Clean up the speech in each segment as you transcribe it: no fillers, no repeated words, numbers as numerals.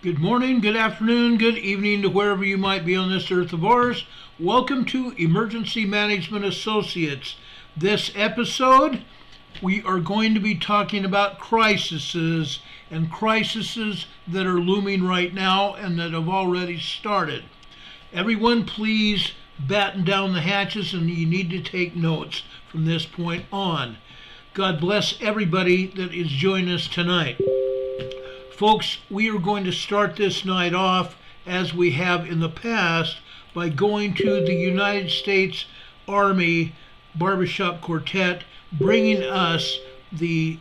Good morning, good afternoon, good evening to wherever you might be on this earth of ours. Welcome to Emergency Management Associates. This episode, we are going to be talking about crises and crises that are looming right now and that have already started. Everyone, please batten down the hatches, and you need to take notes from this point on. God bless everybody that is joining us tonight. Folks, we are going to start this night off as we have in the past by going to the United States Army Barbershop Quartet, bringing us the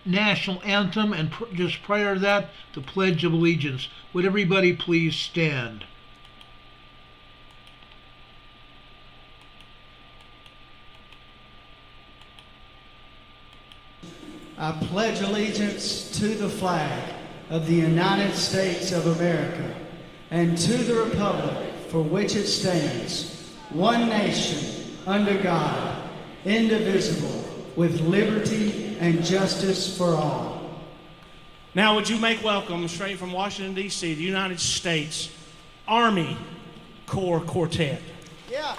national anthem, and just prior to that, the Pledge of Allegiance. Would everybody please stand? I pledge allegiance to the flag of the United States of America and to the republic for which it stands, one nation, under God, indivisible, with liberty and justice for all. Now would you make welcome, straight from Washington, D.C., the United States Army Corps Quartet. Yeah.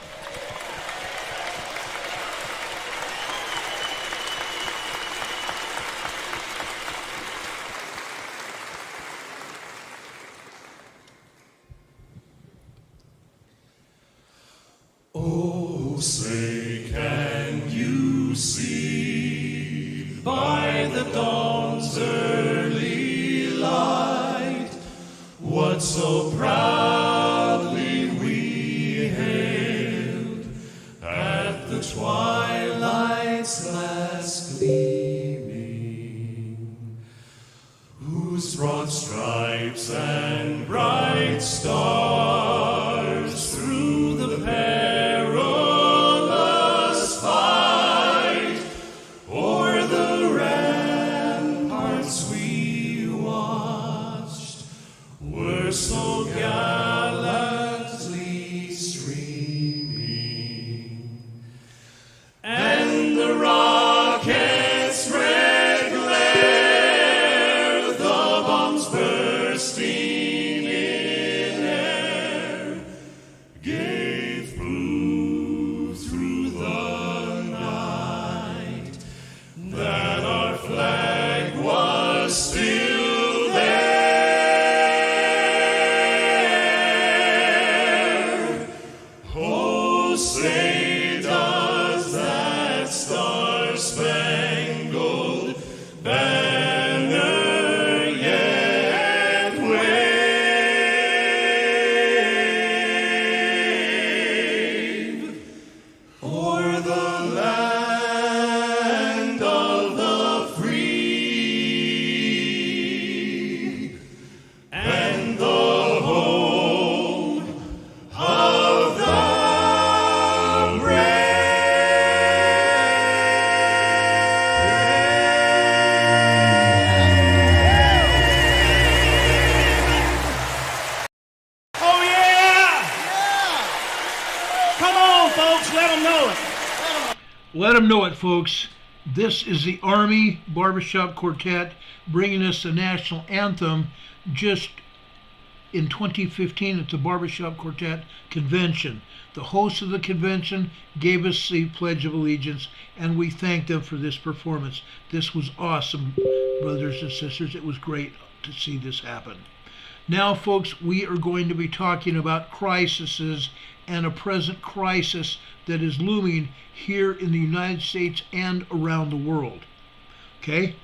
Oh, say, can you see by the dawn's early light what so proudly we hailed at the twilight's last gleaming, whose broad stripes and bright stars through the perilous fight o'er the ramparts we watched were so gallantly streaming, and the rockets' red glare, the bombs bursting in air, gave proof through the night that our flag was still there. Oh, say does that star-spangled banner yet wave o'er the land of the free and the home of the Oh yeah! Come on, folks, let them know it. Let them know it, folks. This is the Army Barbershop Quartet bringing us the national anthem just in 2015 at the Barbershop Quartet Convention. The host of the convention gave us the Pledge of Allegiance, and we thank them for this performance. This was awesome, brothers and sisters. It was great to see this happen. Now, folks, we are going to be talking about crises and a present crisis that is looming here in the United States and around the world. Okay?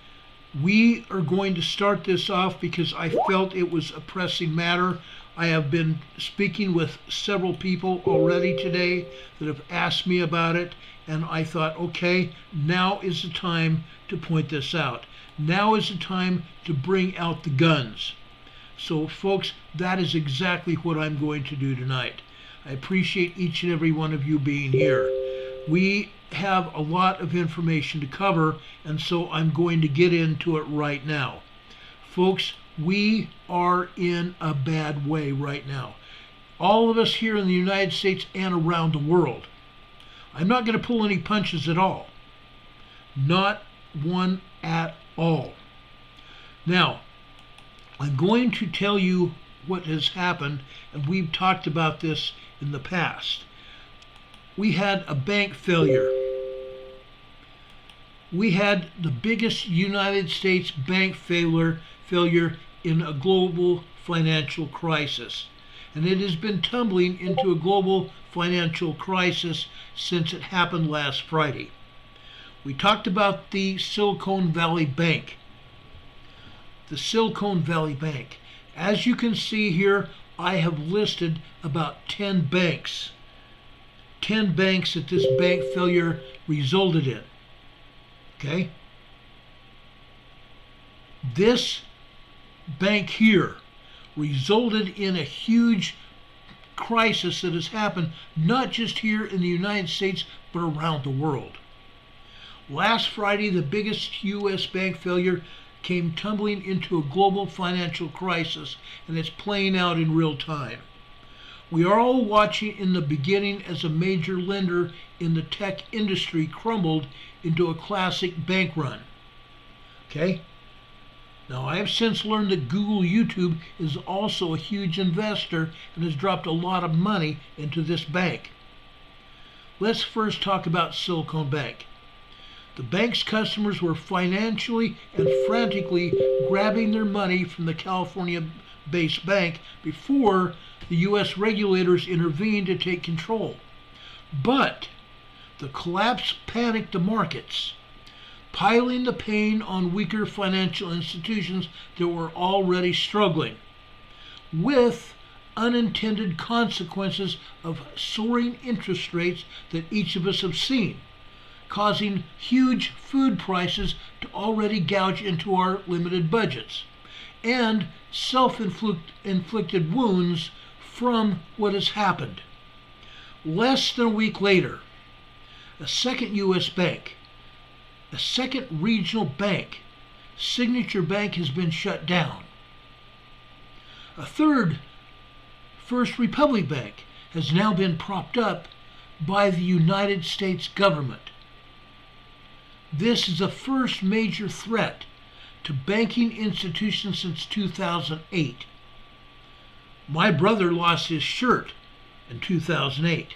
We are going to start this off because I felt it was a pressing matter. I have been speaking with several people already today that have asked me about it, and I thought, okay, now is the time to point this out. Now is the time to bring out the guns. So, folks, that is exactly what I'm going to do tonight. I appreciate each and every one of you being here. We have a lot of information to cover, and so I'm going to get into it right now. Folks, we are in a bad way right now. All of us here in the United States and around the world. I'm not going to pull any punches at all. Not one at all. Now, I'm going to tell you what has happened, and we've talked about this in the past. We had a bank failure. We had the biggest United States bank failure in a global financial crisis. And it has been tumbling into a global financial crisis since it happened last Friday. We talked about the Silicon Valley Bank. The Silicon Valley Bank. As you can see here, I have listed about 10 banks. 10 banks that this bank failure resulted in. Okay? This bank here resulted in a huge crisis that has happened not just here in the United States, but around the world. Last Friday, the biggest U.S. bank failure came tumbling into a global financial crisis, and it's playing out in real time. We are all watching in the beginning as a major lender in the tech industry crumbled into a classic bank run. Okay? Now, I have since learned that Google YouTube is also a huge investor and has dropped a lot of money into this bank. Let's first talk about Silicon Bank. The bank's customers were financially and frantically grabbing their money from the California-based bank before the U.S. regulators intervened to take control. But the collapse panicked the markets, piling the pain on weaker financial institutions that were already struggling, with unintended consequences of soaring interest rates that each of us have seen, causing huge food prices to already gouge into our limited budgets, and self-inflicted wounds from what has happened. Less than a week later, a second U.S. bank, a second regional bank, Signature Bank, has been shut down. A third, First Republic Bank, has now been propped up by the United States government. This is the first major threat to banking institutions since 2008. My brother lost his shirt in 2008,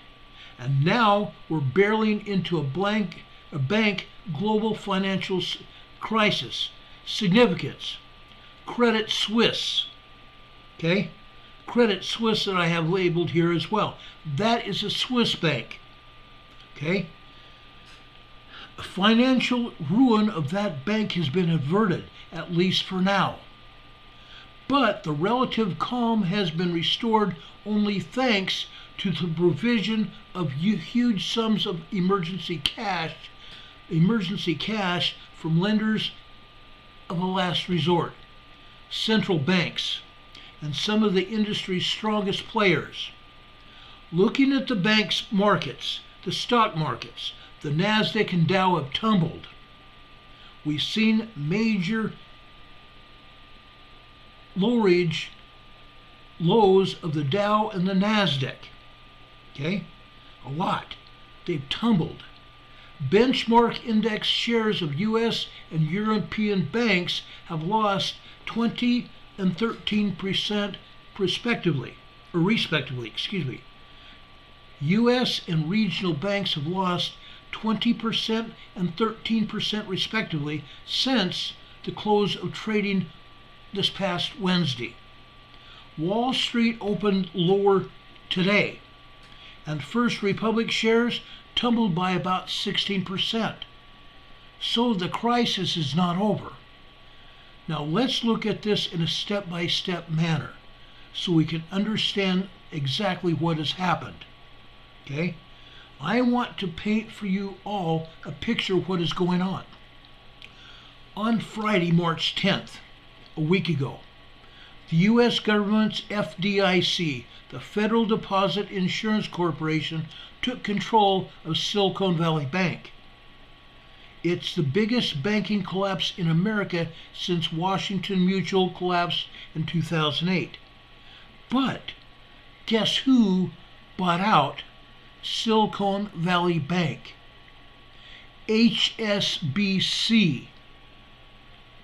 and now we're barreling into a bank global financial crisis. Significance: Credit Suisse. Okay? Credit Suisse, that I have labeled here as well. That is a Swiss bank. Okay? The financial ruin of that bank has been averted, at least for now. But the relative calm has been restored only thanks to the provision of huge sums of emergency cash from lenders of a last resort, central banks, and some of the industry's strongest players. Looking at the bank's markets, the stock markets, the NASDAQ and Dow have tumbled. We've seen major lows of the Dow and the NASDAQ. Okay? A lot. They've tumbled. Benchmark index shares of U.S. and European banks have lost 20 and 13% respectively. U.S. and regional banks have lost 20% and 13% respectively since the close of trading this past Wednesday. Wall Street opened lower today, and First Republic shares tumbled by about 16%. So the crisis is not over. Now let's look at this in a step-by-step manner so we can understand exactly what has happened. Okay? I want to paint for you all a picture of what is going on. On Friday, March 10th, a week ago, the U.S. government's FDIC, the Federal Deposit Insurance Corporation, took control of Silicon Valley Bank. It's the biggest banking collapse in America since Washington Mutual collapsed in 2008. But guess who bought out Silicon Valley Bank? HSBC.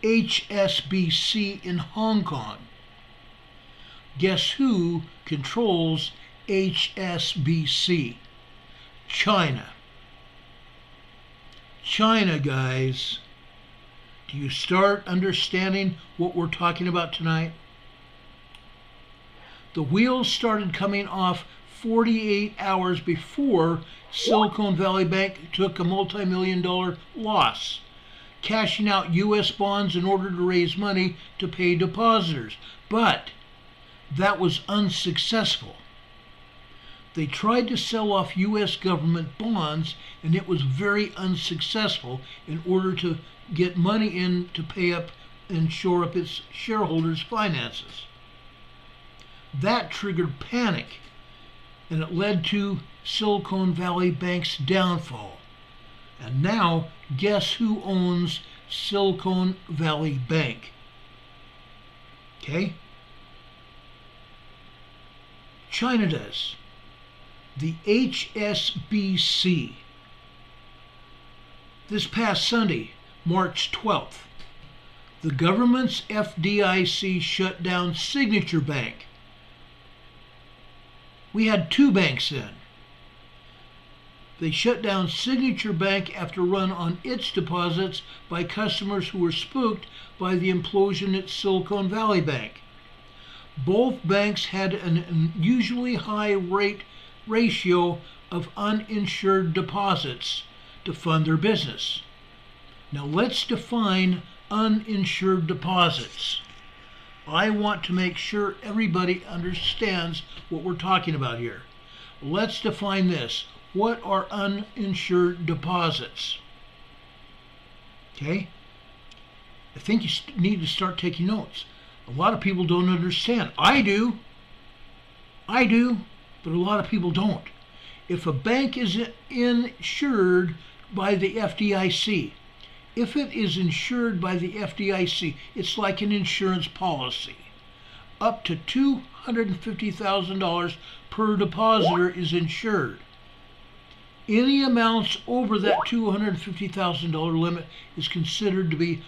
HSBC in Hong Kong. Guess who controls HSBC? China. China, guys. Do you start understanding what we're talking about tonight? The wheels started coming off 48 hours before Silicon Valley Bank took a multi-million-dollar loss, cashing out U.S. bonds in order to raise money to pay depositors. But that was unsuccessful. They tried to sell off U.S. government bonds, and it was very unsuccessful in order to get money in to pay up and shore up its shareholders' finances. That triggered panic, and it led to Silicon Valley Bank's downfall. And now, guess who owns Silicon Valley Bank? Okay? China does. The HSBC. This past Sunday, March 12th, the government's FDIC shut down Signature Bank. We had two banks then. They shut down Signature Bank after a run on its deposits by customers who were spooked by the implosion at Silicon Valley Bank. Both banks had an unusually high ratio of uninsured deposits to fund their business. Now let's define uninsured deposits. I want to make sure everybody understands what we're talking about here. Let's define this. What are uninsured deposits? Okay? I think you need to start taking notes. A lot of people don't understand. I do, but a lot of people don't. If a bank is insured by the FDIC, if it is insured by the FDIC, it's like an insurance policy. Up to $250,000 per depositor is insured. Any amounts over that $250,000 limit is considered to be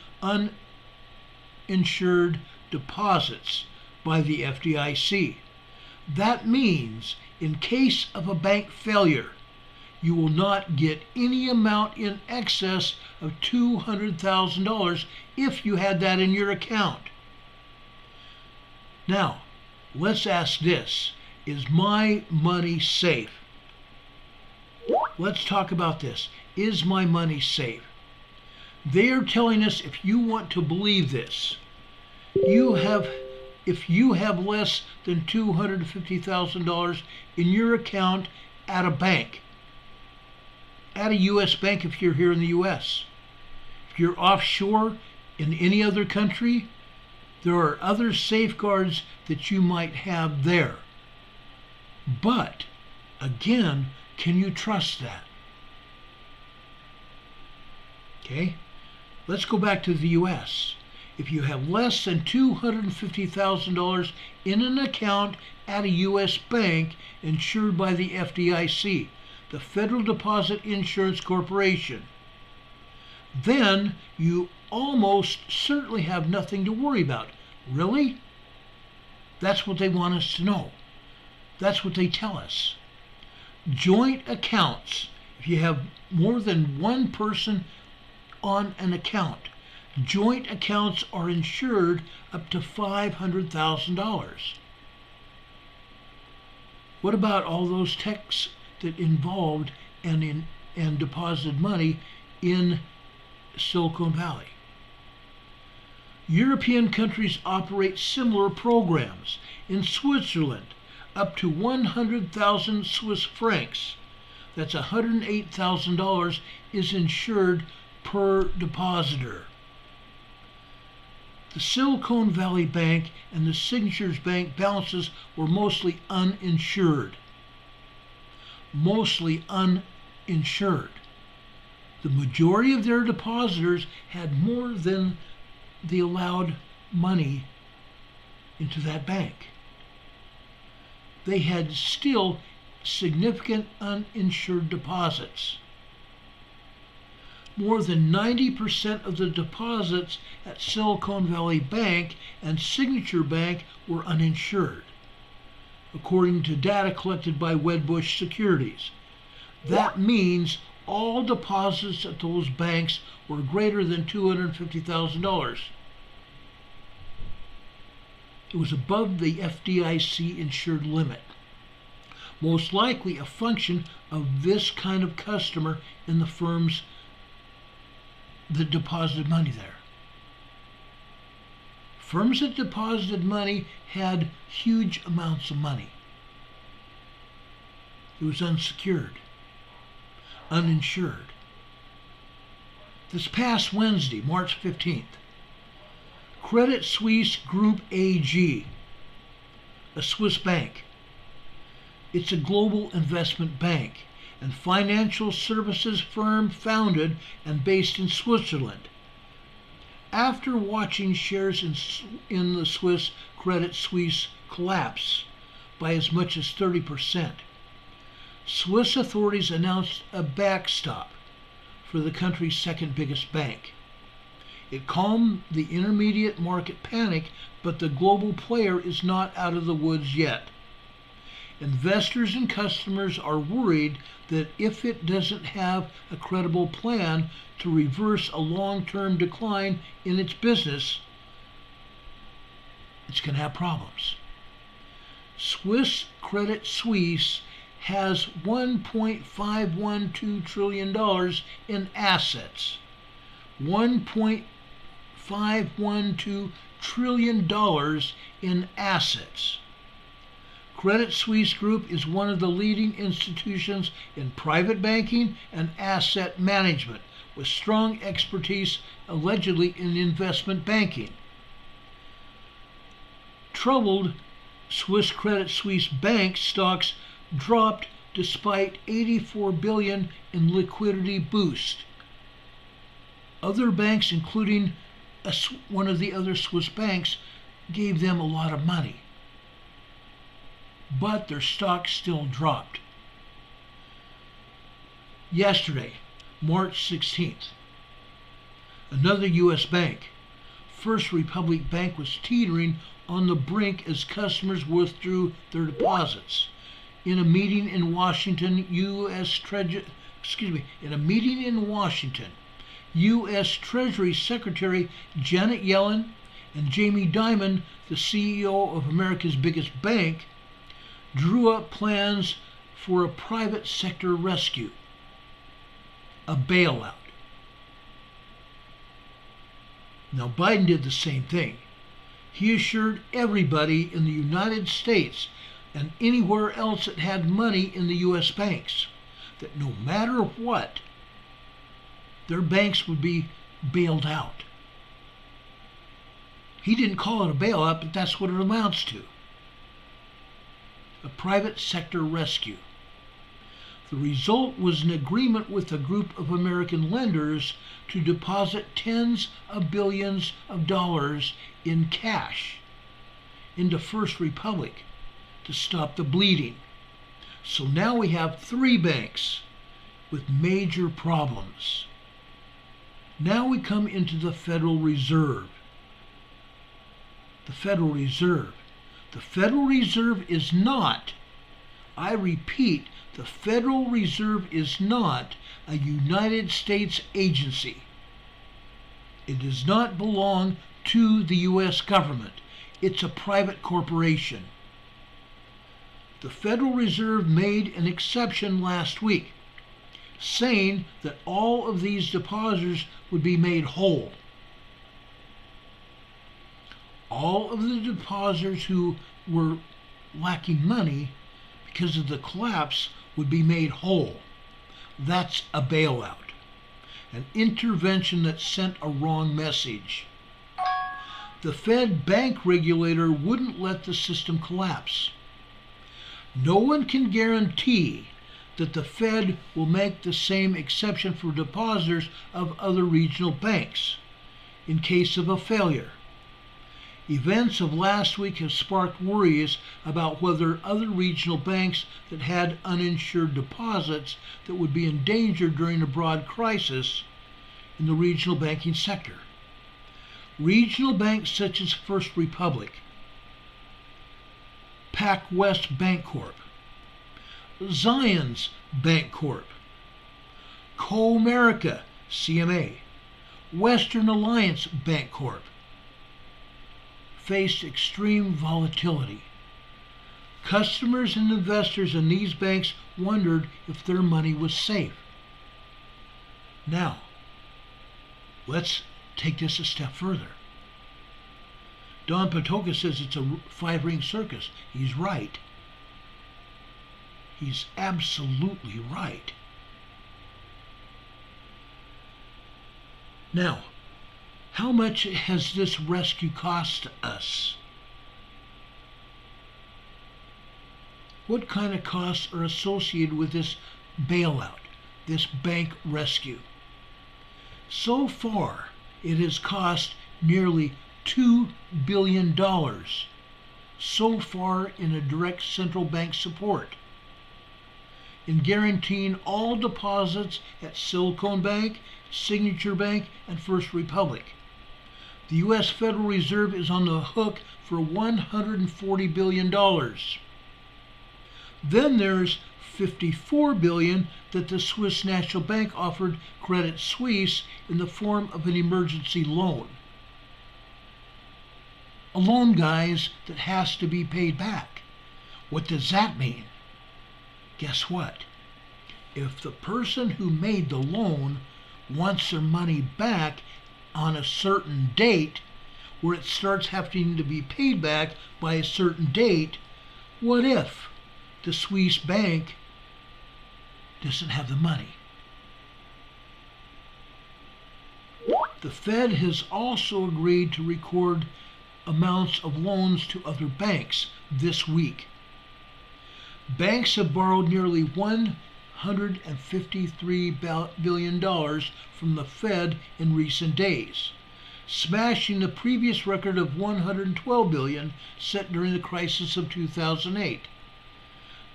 uninsured deposits by the FDIC. That means in case of a bank failure, you will not get any amount in excess of $200,000 if you had that in your account. Now, let's ask this. Is my money safe? Let's talk about this. Is my money safe? They are telling us, if you want to believe this, if you have less than $250,000 in your account at a bank, at a U.S. bank if you're here in the U.S. If you're offshore in any other country, there are other safeguards that you might have there. But, again, can you trust that? Okay? Let's go back to the U.S. If you have less than $250,000 in an account at a U.S. bank insured by the FDIC, the Federal Deposit Insurance Corporation, then you almost certainly have nothing to worry about. Really? That's what they want us to know. That's what they tell us. Joint accounts, if you have more than one person on an account, joint accounts are insured up to $500,000. What about all those techs that involved and deposited money in Silicon Valley? European countries operate similar programs. In Switzerland, up to 100,000 Swiss francs, that's $108,000, is insured per depositor. The Silicon Valley Bank and the Signatures Bank balances were mostly uninsured. Mostly uninsured. The majority of their depositors had more than the allowed money into that bank. They had still significant uninsured deposits. More than 90% of the deposits at Silicon Valley Bank and Signature Bank were uninsured. according to data collected by Wedbush Securities. That means all deposits at those banks were greater than $250,000. It was above the FDIC insured limit, most likely a function of this kind of customer in the firms that deposited money there. Firms that deposited money had huge amounts of money. It was unsecured, uninsured. This past Wednesday, March 15th, Credit Suisse Group AG, a Swiss bank. It's a global investment bank and financial services firm founded and based in Switzerland. After watching shares in the Swiss Credit Suisse collapse by as much as 30%, Swiss authorities announced a backstop for the country's second biggest bank. It calmed the intermediate market panic, but the global player is not out of the woods yet. Investors and customers are worried that if it doesn't have a credible plan to reverse a long-term decline in its business, it's going to have problems. Swiss Credit Suisse has $1.512 trillion in assets. $1.512 trillion in assets. Credit Suisse Group is one of the leading institutions in private banking and asset management, with strong expertise allegedly in investment banking. Troubled Swiss Credit Suisse Bank stocks dropped despite $84 billion in liquidity boost. Other banks, including one of the other Swiss banks, gave them a lot of money, but their stock still dropped. Yesterday, March 16th, another U.S. bank, First Republic Bank, was teetering on the brink as customers withdrew their deposits. In a meeting in Washington, U.S. Treasury Secretary Janet Yellen and Jamie Dimon, the CEO of America's biggest bank, drew up plans for a private sector rescue, a bailout. Now, Biden did the same thing. He assured everybody in the United States and anywhere else that had money in the U.S. banks that no matter what, their banks would be bailed out. He didn't call it a bailout, but that's what it amounts to. A private sector rescue. The result was an agreement with a group of American lenders to deposit tens of billions of dollars in cash into First Republic to stop the bleeding. So now we have 3 banks with major problems. Now we come into the Federal Reserve. The Federal Reserve. The Federal Reserve is not, I repeat, the Federal Reserve is not a United States agency. It does not belong to the U.S. government. It's a private corporation. The Federal Reserve made an exception last week, saying that all of these depositors would be made whole. All of the depositors who were lacking money because of the collapse would be made whole. That's a bailout, an intervention that sent a wrong message. The Fed bank regulator wouldn't let the system collapse. No one can guarantee that the Fed will make the same exception for depositors of other regional banks in case of a failure. Events of last week have sparked worries about whether other regional banks that had uninsured deposits that would be in danger during a broad crisis in the regional banking sector. Regional banks such as First Republic PacWest Bancorp, Zions Bancorp, Comerica CMA, Western Alliance Bancorp faced extreme volatility. Customers and investors in these banks wondered if their money was safe. Now, let's take this a step further. Don Patoka says it's a five-ring circus. He's right. He's absolutely right. Now, how much has this rescue cost us? What kind of costs are associated with this bailout, this bank rescue? So far, it has cost nearly $2 billion so far in a direct central bank support, in guaranteeing all deposits at Silicon Bank, Signature Bank, and First Republic. The U.S. Federal Reserve is on the hook for $140 billion. Then there's $54 billion that the Swiss National Bank offered Credit Suisse in the form of an emergency loan. A loan, guys, that has to be paid back. What does that mean? Guess what? If the person who made the loan wants their money back on a certain date, where it starts having to be paid back by a certain date, what if the Swiss bank doesn't have the money? The Fed has also agreed to record amounts of loans to other banks this week. Banks have borrowed nearly $153 billion from the Fed in recent days, smashing the previous record of $112 billion set during the crisis of 2008.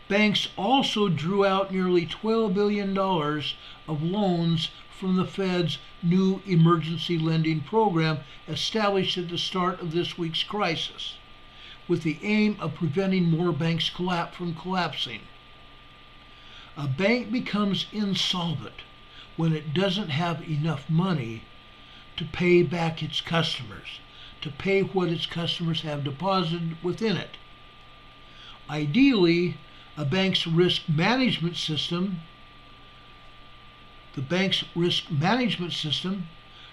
Banks also drew out nearly $12 billion of loans from the Fed's new emergency lending program established at the start of this week's crisis, with the aim of preventing more banks from collapsing. A bank becomes insolvent when it doesn't have enough money to pay back its customers, to pay what its customers have deposited within it. Ideally, a bank's risk management system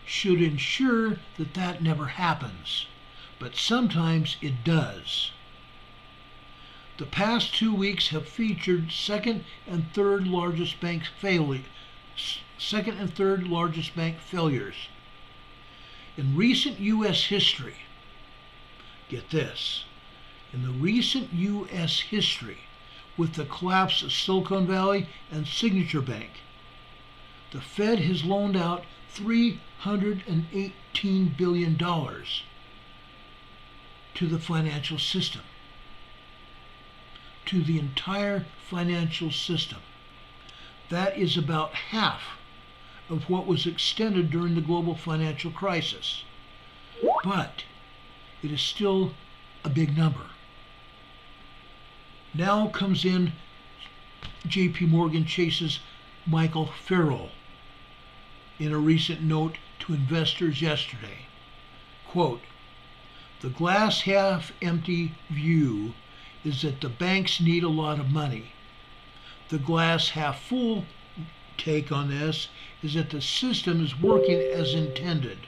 should ensure that that never happens, but sometimes it does. The past 2 weeks have featured second and third largest bank failures. In recent U.S. history, get this, in the recent U.S. history, with the collapse of Silicon Valley and Signature Bank, the Fed has loaned out $318 billion to the financial system, to the entire financial system. That is about half of what was extended during the global financial crisis. But it is still a big number. Now comes in J.P. Morgan Chase's Michael Farrell in a recent note to investors yesterday. Quote, "The glass half empty view is that the banks need a lot of money. The glass half full take on this is that the system is working as intended."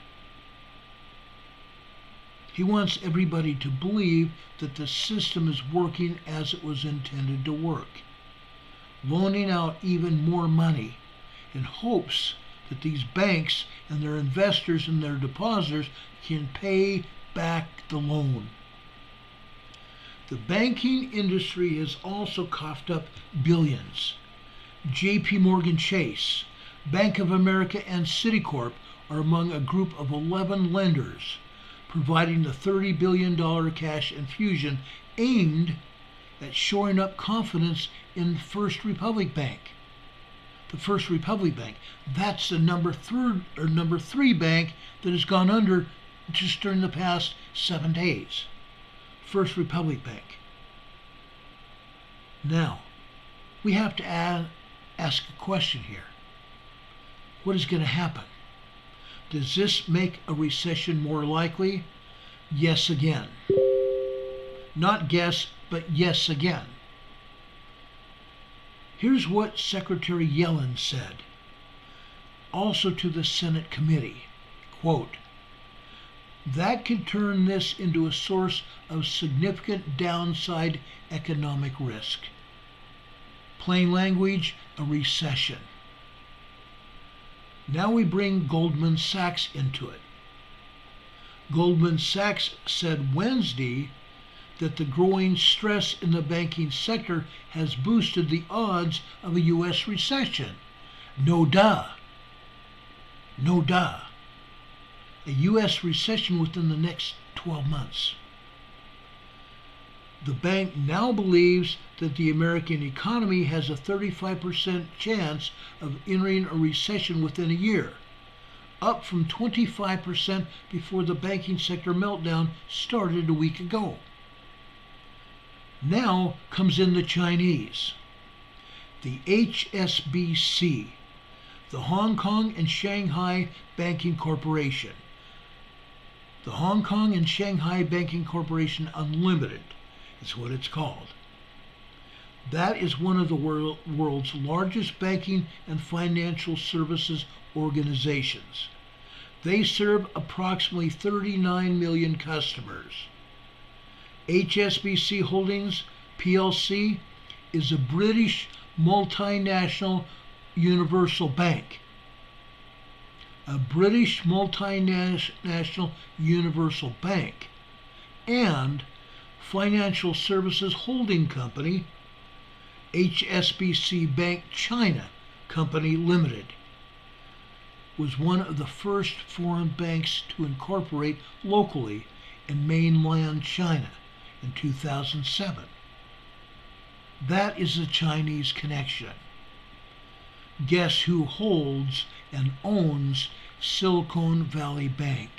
He wants everybody to believe that the system is working as it was intended to work, loaning out even more money in hopes that these banks and their investors and their depositors can pay back the loan. The banking industry has also coughed up billions. J.P. Morgan Chase, Bank of America, and Citicorp are among a group of 11 lenders providing the $30 billion cash infusion aimed at shoring up confidence in First Republic Bank. The First Republic Bank, that's the number three bank that has gone under just during the past 7 days. First Republic Bank. Now, we have to ask a question here. What is going to happen? Does this make a recession more likely? Yes again. Not guess, but yes again. Here's what Secretary Yellen said, also to the Senate committee, quote, "That could turn this into a source of significant downside economic risk. Plain language, a recession." Now we bring Goldman Sachs into it. Goldman Sachs said Wednesday that the growing stress in the banking sector has boosted the odds of a U.S. recession. No duh. No duh. A U.S. recession within the next 12 months. The bank now believes that the American economy has a 35% chance of entering a recession within a year, up from 25% before the banking sector meltdown started a week ago. Now comes in the Chinese. The HSBC, the Hong Kong and Shanghai Banking Corporation. The Hong Kong and Shanghai Banking Corporation Unlimited is what it's called. That is one of the world's largest banking and financial services organizations. They serve approximately 39 million customers. HSBC Holdings plc is a British multinational universal bank. A British multinational universal bank and financial services holding company, HSBC Bank China Company Limited, was one of the first foreign banks to incorporate locally in mainland China in 2007. That is the Chinese connection. Guess who holds and owns Silicon Valley Bank?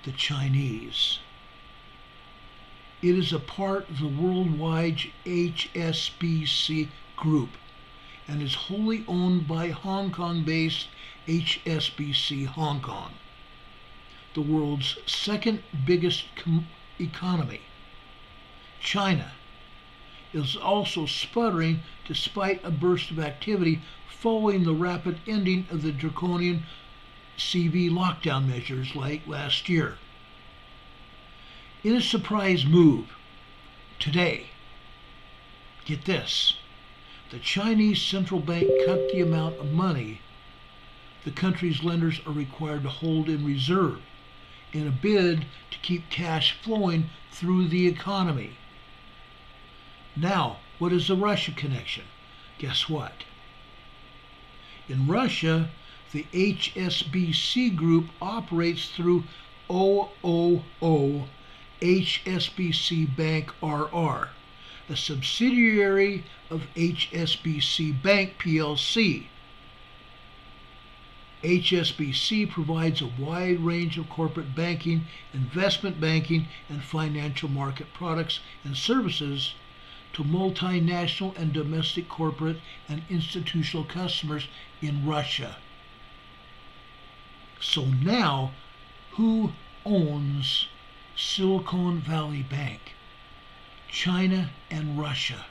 The Chinese. It is a part of the worldwide HSBC group and is wholly owned by Hong Kong-based HSBC Hong Kong, the world's second biggest economy. China is also sputtering despite a burst of activity following the rapid ending of the draconian CV lockdown measures late last year. In a surprise move, today, get this, the Chinese central bank cut the amount of money the country's lenders are required to hold in reserve in a bid to keep cash flowing through the economy. Now, what is the Russia connection? Guess what? In Russia, the HSBC group operates through OOO HSBC Bank RR, a subsidiary of HSBC Bank plc. HSBC provides a wide range of corporate banking, investment banking, and financial market products and services to multinational and domestic corporate and institutional customers in Russia. So now, who owns Silicon Valley Bank? China and Russia.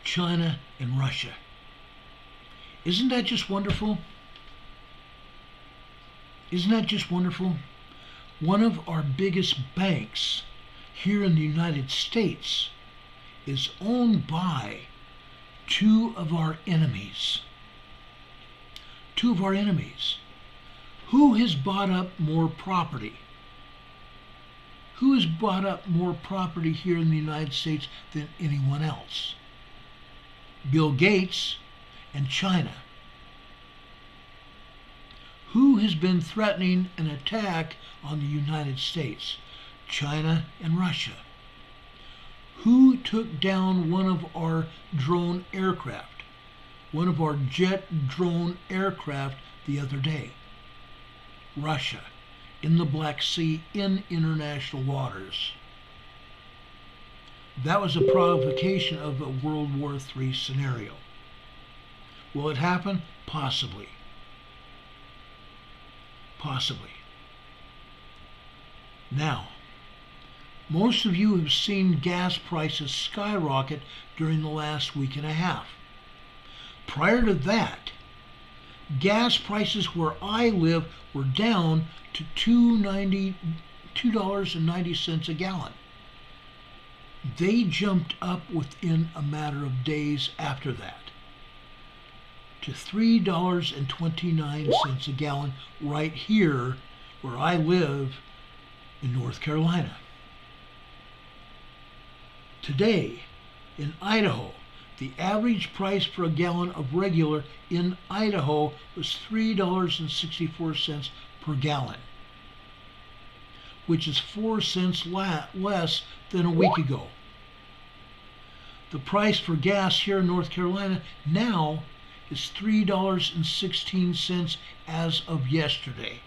China and Russia. Isn't that just wonderful? Isn't that just wonderful? One of our biggest banks here in the United States is owned by two of our enemies. Two of our enemies. Who has bought up more property? Who has bought up more property here in the United States than anyone else? Bill Gates and China. Who has been threatening an attack on the United States? China and Russia. Who took down one of our drone aircraft, one of our jet drone aircraft the other day? Russia, in the Black Sea, in international waters. That was a provocation of a World War III scenario. Will it happen? Possibly. Possibly. Now, most of you have seen gas prices skyrocket during the last week and a half. Prior to that, gas prices where I live were down to $2.90 a gallon. They jumped up within a matter of days after that to $3.29 a gallon right here where I live in North Carolina. Today, in Idaho, the average price for a gallon of regular in Idaho was $3.64 per gallon, which is 4 cents less than a week ago. The price for gas here in North Carolina now is $3.16 as of yesterday.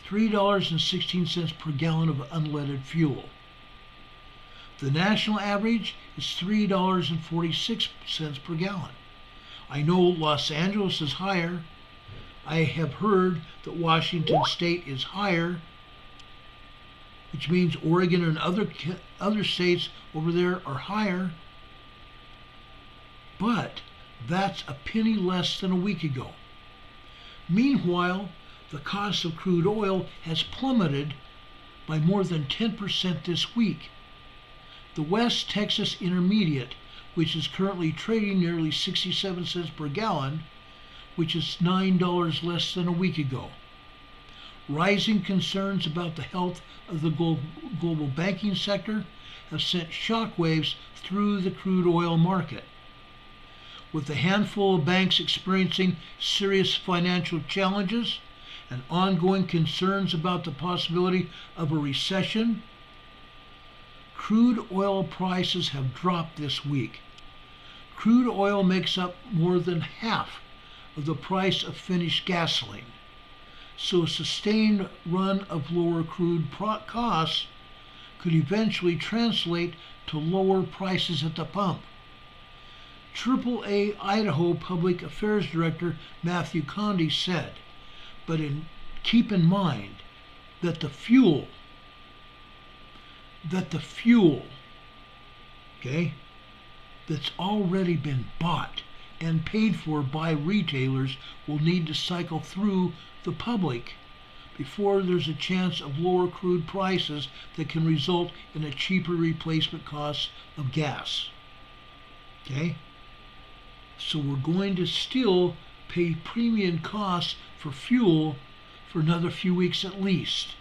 $3.16 per gallon of unleaded fuel. The national average is $3.46 per gallon. I know Los Angeles is higher. I have heard that Washington State is higher, which means Oregon and other states over there are higher. But that's a penny less than a week ago. Meanwhile, the cost of crude oil has plummeted by more than 10% this week. The West Texas Intermediate, which is currently trading nearly 67 cents per gallon, which is $9 less than a week ago. Rising concerns about the health of the global banking sector have sent shockwaves through the crude oil market. With a handful of banks experiencing serious financial challenges and ongoing concerns about the possibility of a recession, crude oil prices have dropped this week. Crude oil makes up more than half of the price of finished gasoline, so a sustained run of lower crude costs could eventually translate to lower prices at the pump. AAA Idaho Public Affairs Director Matthew Condi said, but keep in mind that the fuel, okay, that's already been bought and paid for by retailers will need to cycle through the public before there's a chance of lower crude prices that can result in a cheaper replacement cost of gas. Okay? So we're going to still pay premium costs for fuel for another few weeks at least.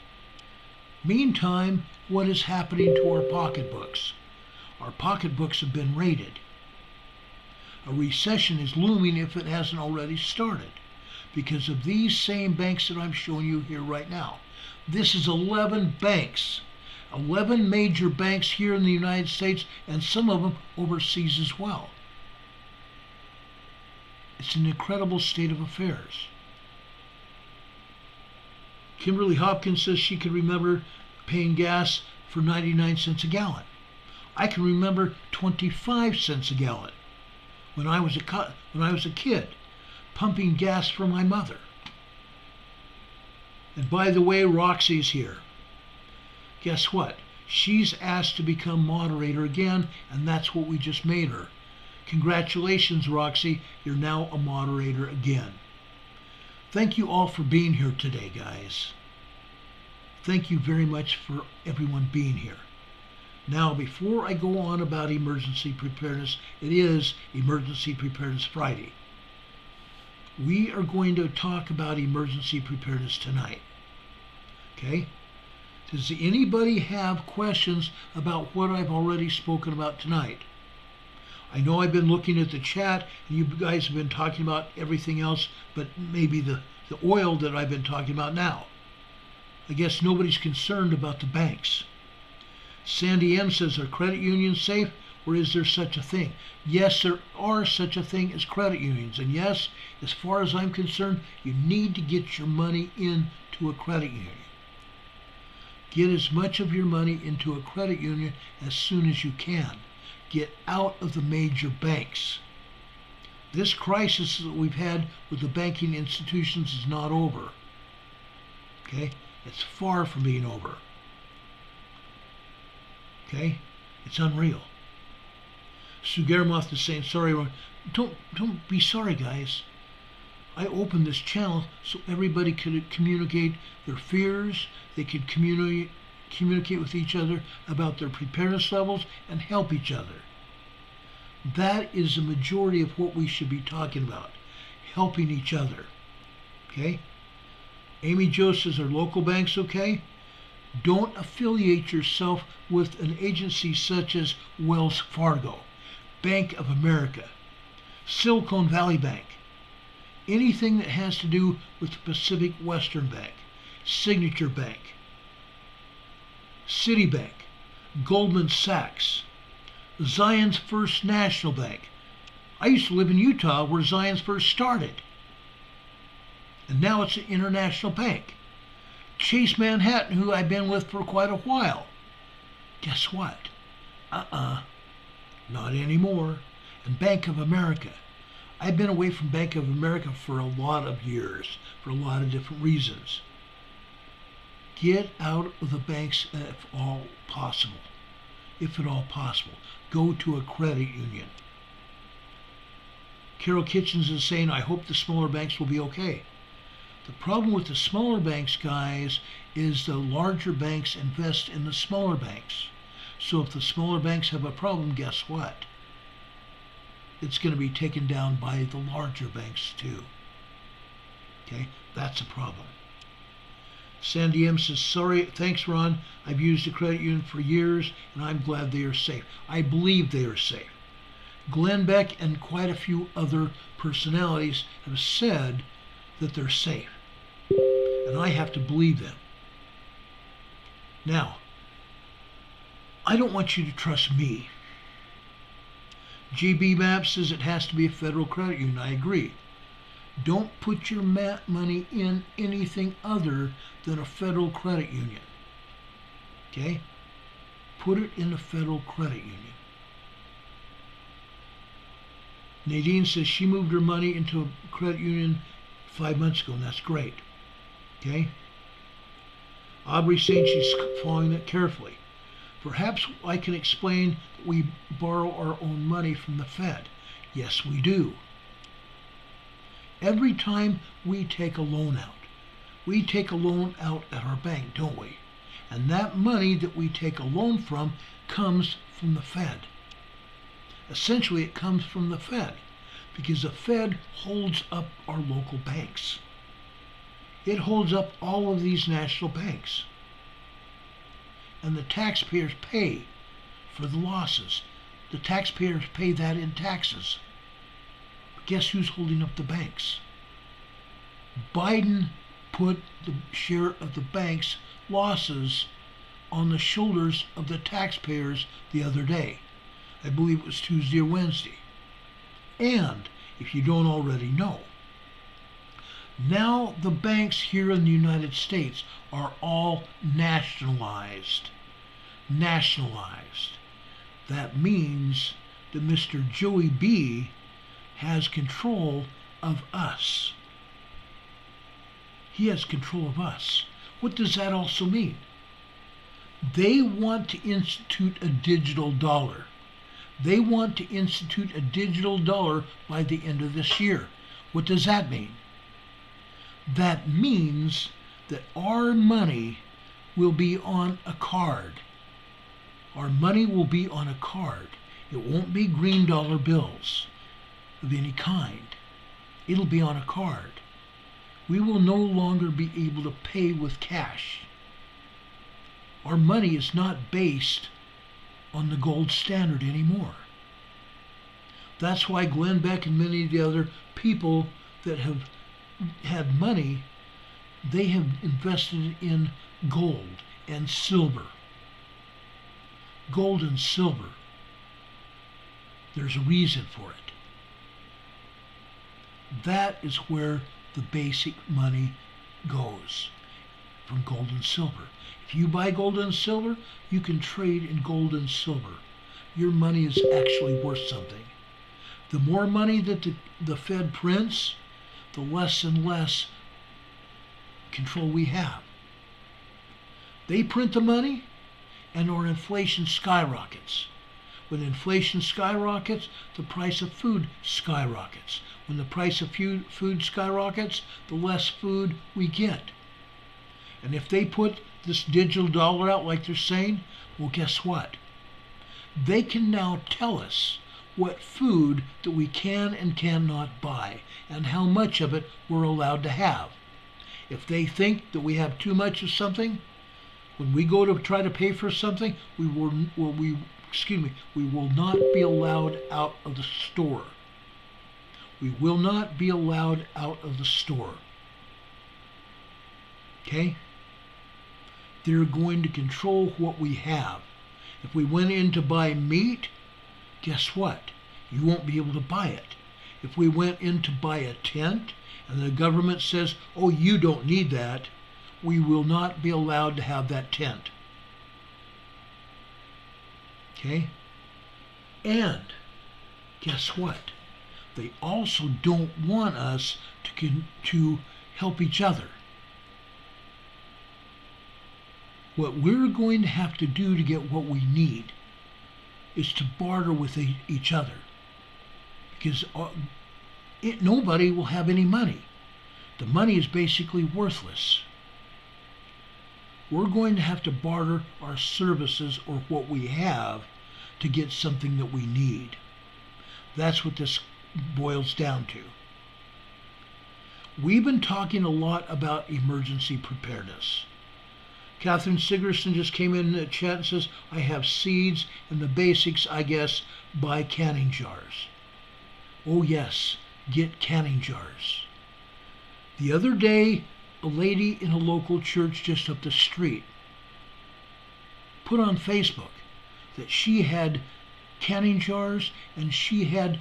Meantime, what is happening to our pocketbooks? Our pocketbooks have been raided. A recession is looming if it hasn't already started because of these same banks that I'm showing you here right now. This is 11 banks, 11 major banks here in the United States and some of them overseas as well. It's an incredible state of affairs. Kimberly Hopkins says she can remember paying gas for 99 cents a gallon. I can remember 25 cents a gallon when I was a kid, pumping gas for my mother. And by the way, Roxy's here. Guess what? She's asked to become moderator again, and that's what we just made her. Congratulations, Roxy. You're now a moderator again. Thank you all for being here today, guys. Thank you very much for everyone being here. Now, before I go on about emergency preparedness, it is Emergency Preparedness Friday. We are going to talk about emergency preparedness tonight. Okay? Does anybody have questions about what I've already spoken about tonight? I know I've been looking at the chat, and you guys have been talking about everything else, but maybe the oil that I've been talking about now. I guess nobody's concerned about the banks. Sandy M says, are credit unions safe, or is there such a thing? Yes, there are such a thing as credit unions. And yes, as far as I'm concerned, you need to get your money into a credit union. Get as much of your money into a credit union as soon as you can. Get out of the major banks. This crisis that we've had with the banking institutions is not over. Okay? It's far from being over. Okay? It's unreal. Sue Garamoth is saying, sorry, don't be sorry, guys. I opened this channel so everybody could communicate their fears. They could communicate with each other about their preparedness levels and help each other. That is the majority of what we should be talking about, helping each other. Okay? Amy Jo says, are local banks okay? Don't affiliate yourself with an agency such as Wells Fargo, Bank of America, Silicon Valley Bank, anything that has to do with the Pacific Western Bank, Signature Bank, Citibank, Goldman Sachs, Zion's First National Bank. I used to live in Utah where Zion's first started. And now it's an international bank. Chase Manhattan, who I've been with for quite a while. Guess what? Not anymore. And Bank of America. I've been away from Bank of America for a lot of years, for a lot of different reasons. Get out of the banks if all possible. If at all possible. Go to a credit union. Carol Kitchens is saying, I hope the smaller banks will be okay. The problem with the smaller banks, guys, is the larger banks invest in the smaller banks. So if the smaller banks have a problem, guess what? It's going to be taken down by the larger banks too. Okay, that's a problem. Sandy M says, sorry, thanks Ron, I've used a credit union for years and I'm glad they are safe. I believe they are safe. Glenn Beck and quite a few other personalities have said that they're safe. And I have to believe them. Now, I don't want you to trust me. GB Map says it has to be a federal credit union. I agree. Don't put your money in anything other than a federal credit union. Okay? Put it in a federal credit union. Nadine says she moved her money into a credit union 5 months ago, and that's great. Okay? Aubrey's saying she's following it carefully. Perhaps I can explain that we borrow our own money from the Fed. Yes, we do. Every time we take a loan out at our bank, don't we? And that money that we take a loan from comes from the Fed. Essentially, it comes from the Fed because the Fed holds up our local banks. It holds up all of these national banks. And the taxpayers pay for the losses. The taxpayers pay that in taxes. But guess who's holding up the banks? Biden put the share of the bank's losses on the shoulders of the taxpayers the other day. I believe it was Tuesday or Wednesday. And, if you don't already know, now the banks here in the United States are all nationalized. Nationalized. That means that Mr. Joey B has control of us. He has control of us. What does that also mean? They want to institute a digital dollar. They want to institute a digital dollar by the end of this year. What does that mean? That means that our money will be on a card. Our money will be on a card. It won't be green dollar bills of any kind. It'll be on a card. We will no longer be able to pay with cash. Our money is not based on the gold standard anymore. That's why Glenn Beck and many of the other people that have had money, they have invested in gold and silver. Gold and silver. There's a reason for it. That is where the basic money goes. from gold and silver. If you buy gold and silver, you can trade in gold and silver. Your money is actually worth something. The more money that the Fed prints, the less and less control we have. They print the money and our inflation skyrockets. When inflation skyrockets, the price of food skyrockets. When the price of food skyrockets, the less food we get. And if they put this digital dollar out like they're saying, well, guess what? They can now tell us what food that we can and cannot buy and how much of it we're allowed to have. If they think that we have too much of something, when we go to try to pay for something, we will not be allowed out of the store. We will not be allowed out of the store. Okay? They're going to control what we have. If we went in to buy meat, guess what? You won't be able to buy it. If we went in to buy a tent and the government says, oh, you don't need that, we will not be allowed to have that tent. Okay? And guess what? They also don't want us to help each other. What we're going to have to do to get what we need is to barter with each other. Because nobody will have any money. The money is basically worthless. We're going to have to barter our services or what we have to get something that we need. That's what this boils down to. We've been talking a lot about emergency preparedness. Catherine Sigerson just came in the chat and says, I have seeds and the basics, I guess, buy canning jars. Oh yes, get canning jars. The other day, a lady in a local church just up the street put on Facebook that she had canning jars and she had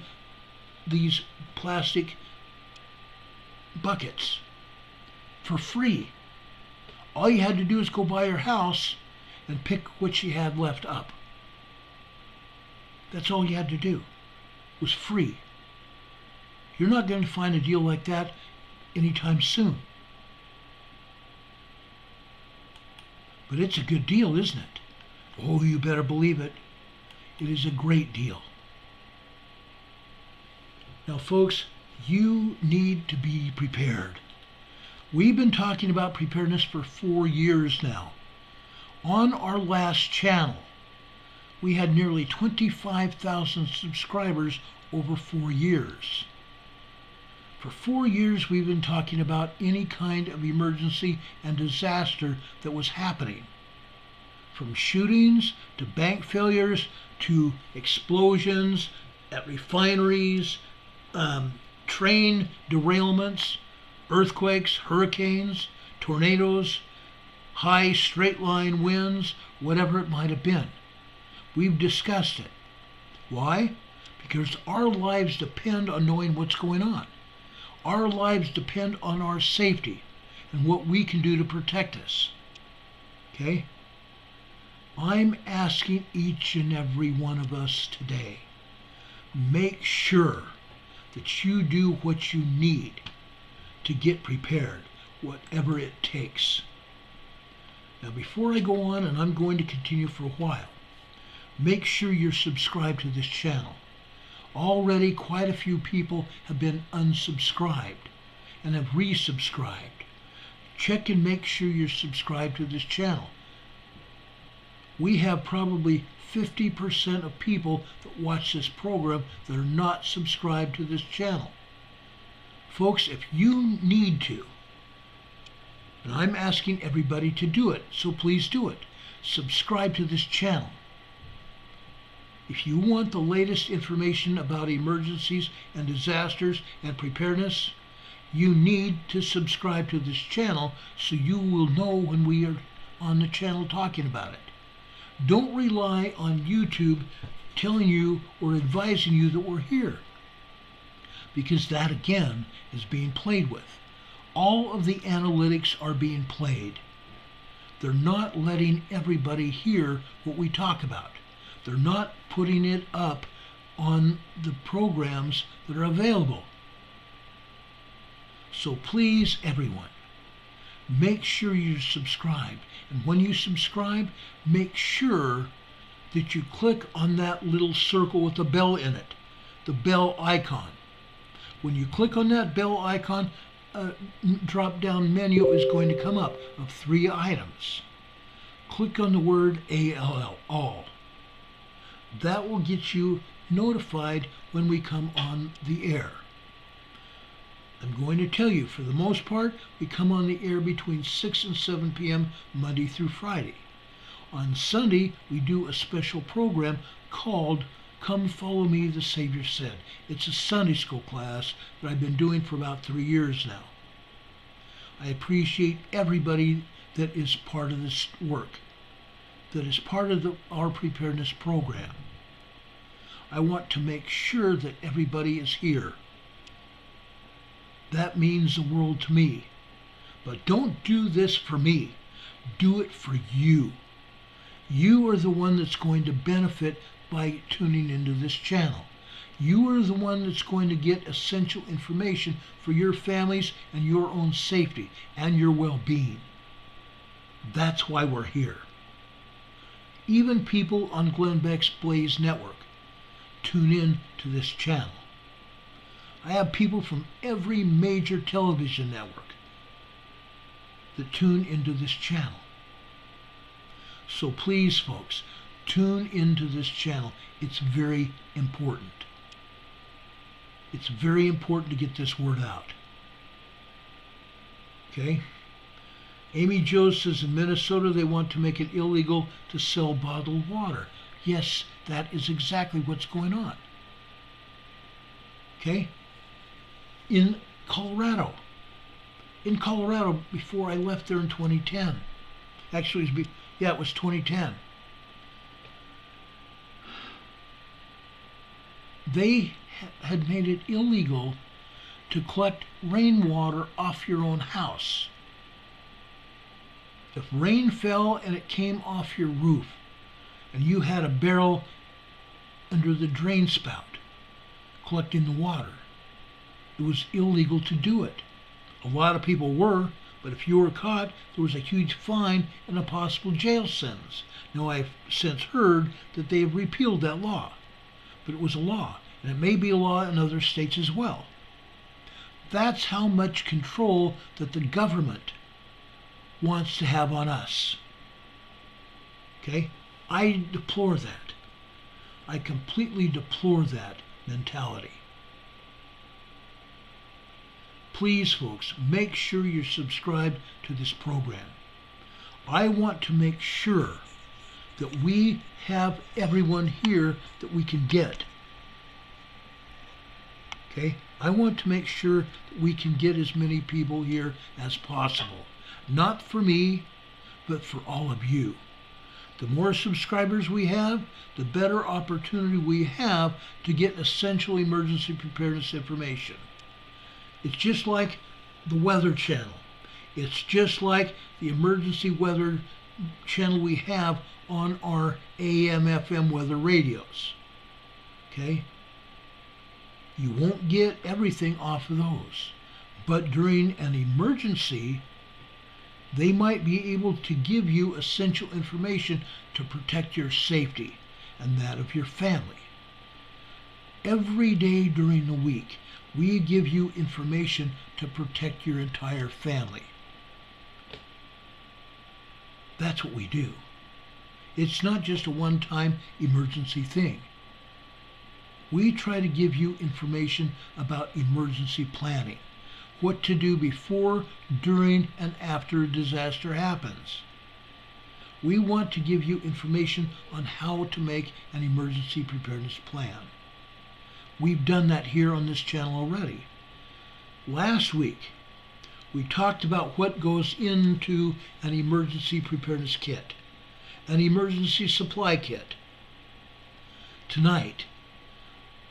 these plastic buckets for free. All you had to do is go by her house and pick what she had left up. That's all you had to do. It was free. You're not going to find a deal like that anytime soon. But it's a good deal, isn't it? Oh, you better believe it. It is a great deal. Now, folks, you need to be prepared. We've been talking about preparedness for 4 years now. On our last channel, we had nearly 25,000 subscribers over 4 years. For 4 years, we've been talking about any kind of emergency and disaster that was happening. From shootings to bank failures to explosions at refineries, train derailments, earthquakes, hurricanes, tornadoes, high straight line winds, whatever it might have been. We've discussed it. Why? Because our lives depend on knowing what's going on. Our lives depend on our safety and what we can do to protect us. Okay? I'm asking each and every one of us today, make sure that you do what you need to get prepared, whatever it takes. Now, before I go on, and I'm going to continue for a while, make sure you're subscribed to this channel. Already quite a few people have been unsubscribed and have resubscribed. Check and make sure you're subscribed to this channel. We have probably 50% of people that watch this program that are not subscribed to this channel. Folks, if you need to, and I'm asking everybody to do it, so please do it, subscribe to this channel. If you want the latest information about emergencies and disasters and preparedness, you need to subscribe to this channel so you will know when we are on the channel talking about it. Don't rely on YouTube telling you or advising you that we're here, because that again is being played with. All of the analytics are being played. They're not letting everybody hear what we talk about. They're not putting it up on the programs that are available. So please, everyone, make sure you subscribe. And when you subscribe, make sure that you click on that little circle with the bell in it, the bell icon. When you click on that bell icon, a drop-down menu is going to come up of 3 items. Click on the word ALL, all. That will get you notified when we come on the air. I'm going to tell you, for the most part, we come on the air between 6 and 7 p.m. Monday through Friday. On Sunday, we do a special program called Come Follow Me, the Savior Said. It's a Sunday school class that I've been doing for about 3 years now. I appreciate everybody that is part of this work, that is part of our preparedness program. I want to make sure that everybody is here. That means the world to me. But don't do this for me. Do it for you. You are the one that's going to benefit by tuning into this channel. You are the one that's going to get essential information for your families and your own safety and your well-being. That's why we're here. Even people on Glenn Beck's Blaze Network tune in to this channel. I have people from every major television network that tune into this channel. So please, folks, tune into this channel. It's very important. It's very important to get this word out. Okay? Amy Jo says in Minnesota they want to make it illegal to sell bottled water. Yes, that is exactly what's going on. Okay? In Colorado, before I left there in 2010. Actually, it was 2010. They had made it illegal to collect rainwater off your own house. If rain fell and it came off your roof, and you had a barrel under the drain spout collecting the water, it was illegal to do it. A lot of people were, but if you were caught, there was a huge fine and a possible jail sentence. Now, I've since heard that they have repealed that law, but it was a law, and it may be a law in other states as well. That's how much control that the government wants to have on us. Okay? I deplore that. I completely deplore that mentality. Please, folks, make sure you're subscribed to this program. I want to make sure that we have everyone here that we can get. Okay? I want to make sure that we can get as many people here as possible. Not for me, but for all of you. The more subscribers we have, the better opportunity we have to get essential emergency preparedness information. It's just like the Weather Channel. It's just like the emergency weather channel we have on our AM, FM weather radios. Okay? You won't get everything off of those. But during an emergency, they might be able to give you essential information to protect your safety and that of your family. Every day during the week, we give you information to protect your entire family. That's what we do. It's not just a one-time emergency thing. We try to give you information about emergency planning, what to do before, during, and after a disaster happens. We want to give you information on how to make an emergency preparedness plan. We've done that here on this channel already. Last week, we talked about what goes into an emergency preparedness kit, an emergency supply kit. Tonight,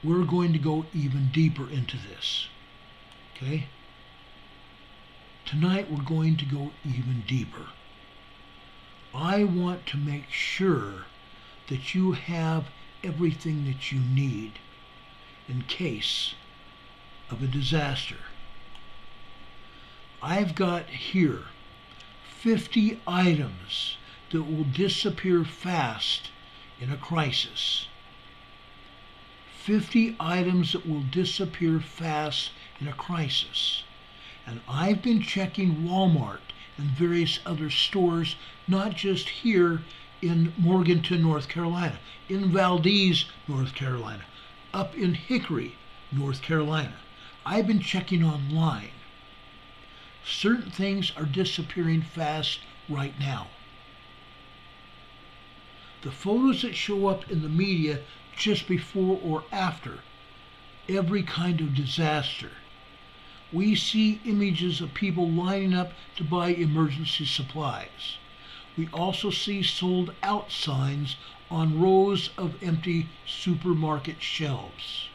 we're going to go even deeper into this. Okay? Tonight, we're going to go even deeper. I want to make sure that you have everything that you need in case of a disaster. I've got here 50 items that will disappear fast in a crisis. 50 items that will disappear fast in a crisis. And I've been checking Walmart and various other stores, not just here in Morganton, North Carolina, in Valdese, North Carolina, up in Hickory, North Carolina. I've been checking online. Certain things are disappearing fast right now. The photos that show up in the media just before or after every kind of disaster, we see images of people lining up to buy emergency supplies. We also see sold out signs on rows of empty supermarket shelves.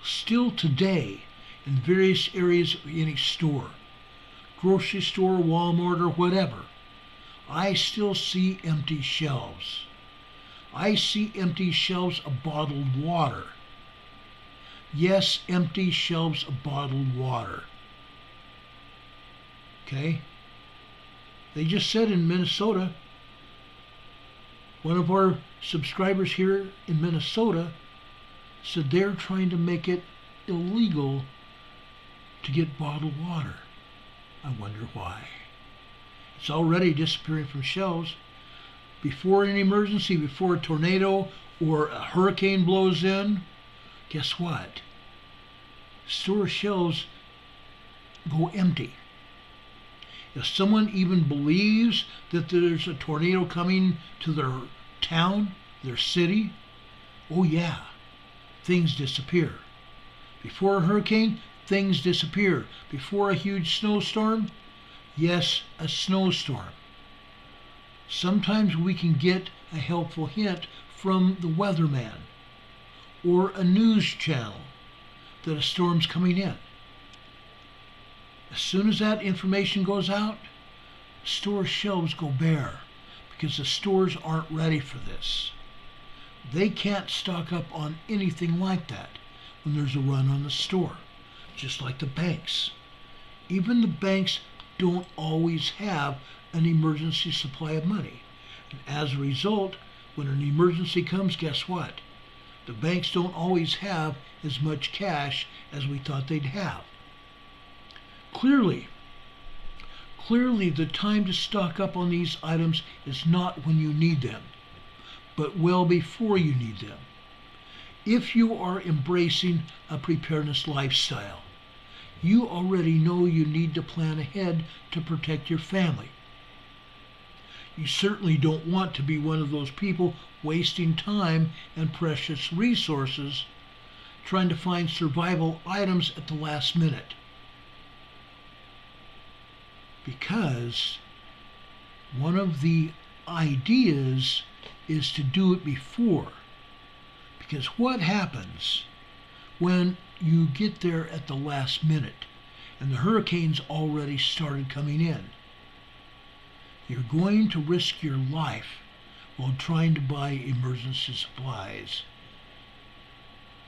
Still today, in various areas of any store, grocery store, Walmart, or whatever, I still see empty shelves. I see empty shelves of bottled water. Yes, empty shelves of bottled water. Okay? They just said in Minnesota, one of our subscribers here in Minnesota said they're trying to make it illegal to get bottled water. I wonder why. It's already disappearing from shelves. Before an emergency, before a tornado or a hurricane blows in, guess what? Store shelves go empty. If someone even believes that there's a tornado coming to their town, their city, oh yeah, things disappear. Before a hurricane, things disappear. Before a huge snowstorm, yes, a snowstorm. Sometimes we can get a helpful hint from the weatherman or a news channel that a storm's coming in. As soon as that information goes out, store shelves go bare because the stores aren't ready for this. They can't stock up on anything like that when there's a run on the store, just like the banks. Even the banks don't always have an emergency supply of money. And as a result, when an emergency comes, guess what? The banks don't always have as much cash as we thought they'd have. Clearly, the time to stock up on these items is not when you need them, but well before you need them. If you are embracing a preparedness lifestyle, you already know you need to plan ahead to protect your family. You certainly don't want to be one of those people wasting time and precious resources trying to find survival items at the last minute. Because one of the ideas is to do it before. Because what happens when you get there at the last minute and the hurricane's already started coming in? You're going to risk your life while trying to buy emergency supplies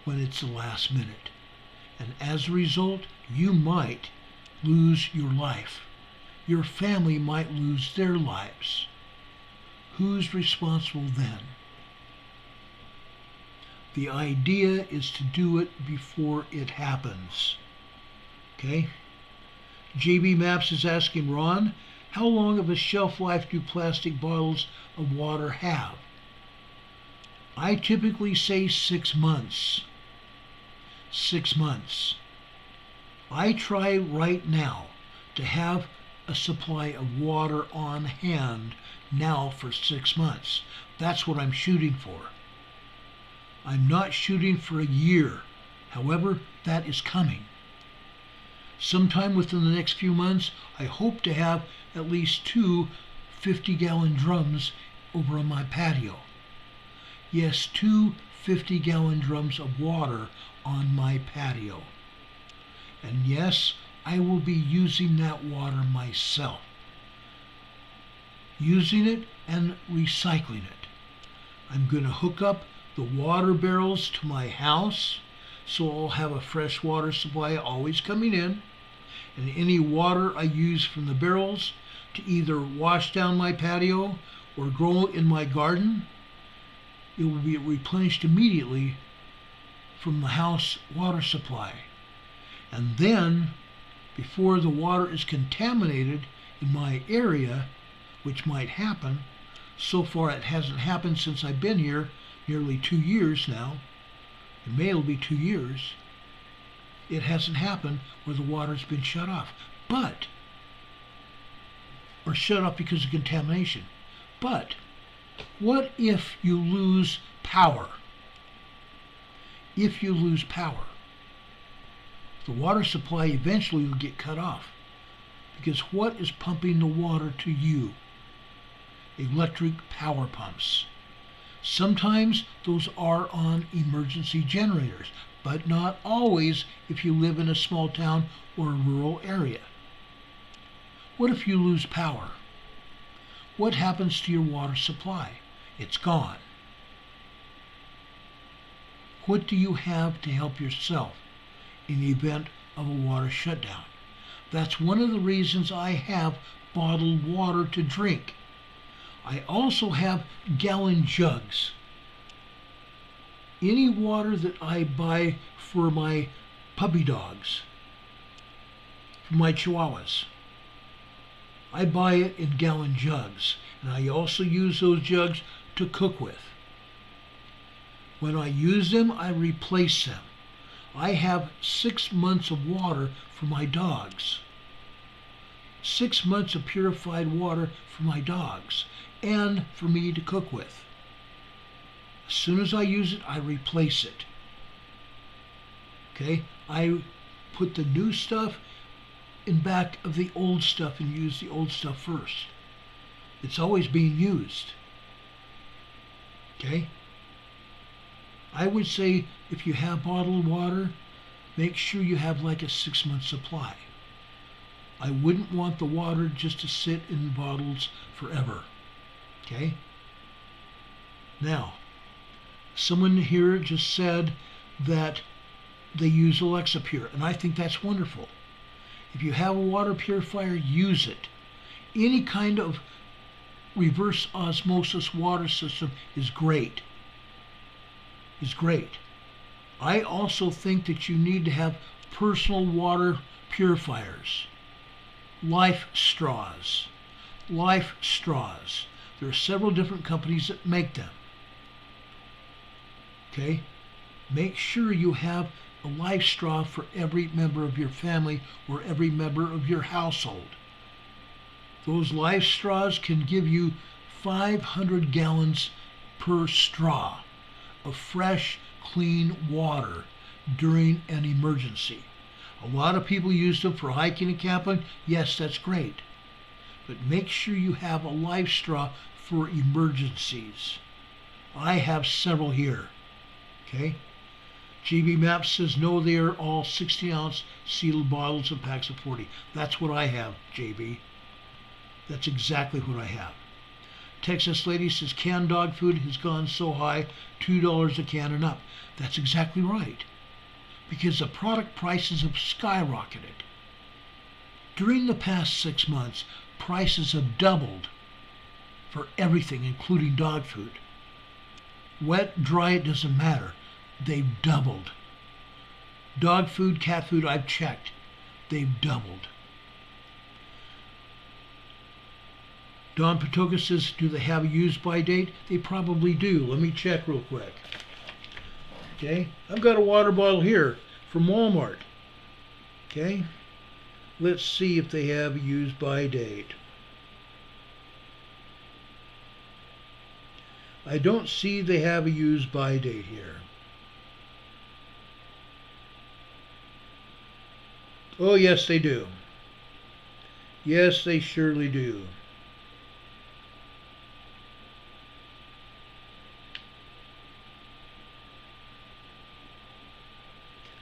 when it's the last minute. And as a result, you might lose your life. Your family might lose their lives. Who's responsible then? The idea is to do it before it happens. Okay? JB Maps is asking Ron, how long of a shelf life do plastic bottles of water have? I typically say 6 months. 6 months. I try right now to have a supply of water on hand now for 6 months. That's what I'm shooting for. I'm not shooting for a year. However, that is coming. Sometime within the next few months, I hope to have at least 2 50-gallon drums over on my patio. Yes, 2 50-gallon drums of water on my patio. And yes, I will be using that water myself. using it and recycling it. I'm going to hook up the water barrels to my house, so I'll have a fresh water supply always coming in, and any water I use from the barrels to either wash down my patio or grow in my garden, it will be replenished immediately from the house water supply. And then, before the water is contaminated in my area, which might happen, so far it hasn't happened since I've been here, nearly 2 years now. In May it'll be 2 years. It hasn't happened where the water's been shut off. Or shut off because of contamination. But what if you lose power? If you lose power, the water supply eventually will get cut off. Because what is pumping the water to you? Electric power pumps. Sometimes those are on emergency generators, but not always if you live in a small town or a rural area. What if you lose power? What happens to your water supply? It's gone. What do you have to help yourself in the event of a water shutdown? That's one of the reasons I have bottled water to drink. I also have gallon jugs. Any water that I buy for my puppy dogs, for my chihuahuas, I buy it in gallon jugs, and I also use those jugs to cook with. When I use them, I replace them. I have 6 months of water for my dogs. 6 months of purified water for my dogs and for me to cook with. As soon as I use it, I replace it. Okay? I put the new stuff in back of the old stuff and use the old stuff first. It's always being used. Okay? I would say if you have bottled water, make sure you have like a 6-month supply. I wouldn't want the water just to sit in bottles forever. Okay? Now, someone here just said that they use Alexa Pure, and I think that's wonderful. If you have a water purifier, use it. Any kind of reverse osmosis water system is great. I also think that you need to have personal water purifiers. Life straws. There are several different companies that make them. Okay? Make sure you have a life straw for every member of your family or every member of your household. Those life straws can give you 500 gallons per straw of fresh, clean water during an emergency. A lot of people use them for hiking and camping. Yes, that's great. But make sure you have a life straw for emergencies. I have several here. Okay? GB Maps says no, they are all 16-ounce sealed bottles and packs of 40. That's what I have, JB. That's exactly what I have. Texas Lady says canned dog food has gone so high, $2 a can and up. That's exactly right. Because the product prices have skyrocketed. During the past 6 months, prices have doubled for everything, including dog food. Wet, dry, it doesn't matter. They've doubled. Dog food, cat food, I've checked. They've doubled. Don Patoka says, do they have a use-by date? They probably do. Let me check real quick. Okay, I've got a water bottle here from Walmart. Okay, let's see if they have a use-by date. I don't see they have a use-by date here. Oh, yes, they do. Yes, they surely do.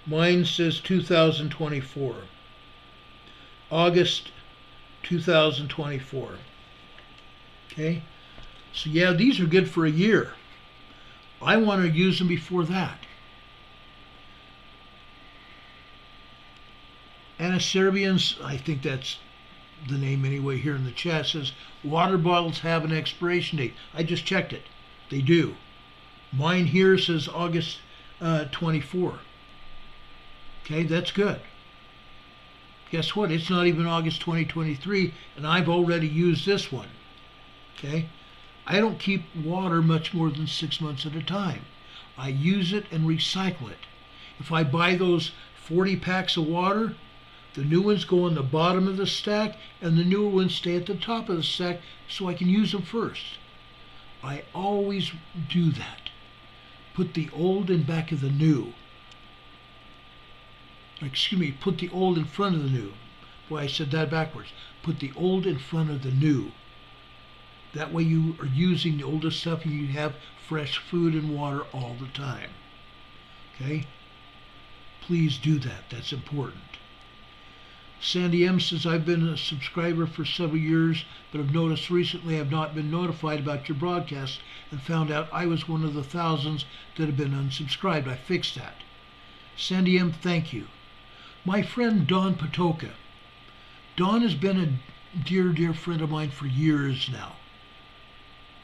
Mine says 2024. August 2024. Okay? So yeah, these are good for a year. I want to use them before that. Anacerbians, I think that's the name anyway here in the chat, says water bottles have an expiration date. I just checked it. They do. Mine here says August 24. Okay, that's good. Guess what? It's not even August 2023, and I've already used this one. Okay? I don't keep water much more than 6 months at a time. I use it and recycle it. If I buy those 40 packs of water, the new ones go on the bottom of the stack, and the newer ones stay at the top of the stack so I can use them first. I always do that. Put the old in back of the new. Excuse me, put the old in front of the new. Boy, I said that backwards. Put the old in front of the new. That way you are using the oldest stuff and you have fresh food and water all the time. Okay? Please do that. That's important. Sandy M says, I've been a subscriber for several years, but have noticed recently I've not been notified about your broadcast and found out I was one of the thousands that have been unsubscribed. I fixed that. Sandy M, thank you. My friend Don Patoka. Don has been a dear, dear friend of mine for years now.